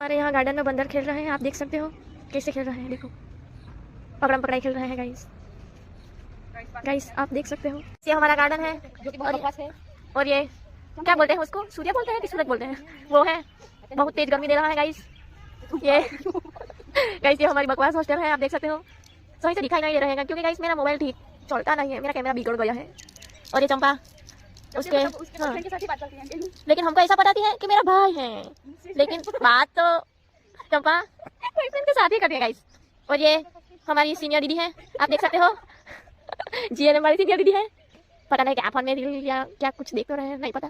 हमारे यहाँ गार्डन में बंदर खेल रहे हैं, आप देख सकते हो कैसे खेल रहे हैं। देखो पकड़म पकड़ाई खेल रहे हैं गाइस आप देख सकते हो। ये हमारा गार्डन है जो कि बहुत बकवास है। और ये क्या बोलते हैं उसको, सूर्य बोलते हैं कि सूरज बोलते हैं, वो है बहुत तेज गर्मी दे रहा है गाइस। ये गाइस ये हमारी बकवास हॉस्टल है, आप देख सकते हो। सही से दिखाई नहीं दे रहेगा क्योंकि गाइस मेरा मोबाइल ठीक चलता नहीं है, मेरा कैमरा बिगड़ गया है। और ये चंपा उसके बॉयफ्रेंड के साथ ही बात करती हैं। लेकिन हमको ऐसा बताती है कि मेरा भाई है, लेकिन बात तो चंपा बॉयफ्रेंड के साथ ही करती है गाइस। और ये हमारी सीनियर दीदी है, आप देख सकते हो। जी हमारी सीनियर दीदी है, पता नहीं क्या फोन में रील या क्या कुछ देख तो रहे हैं, नहीं पता।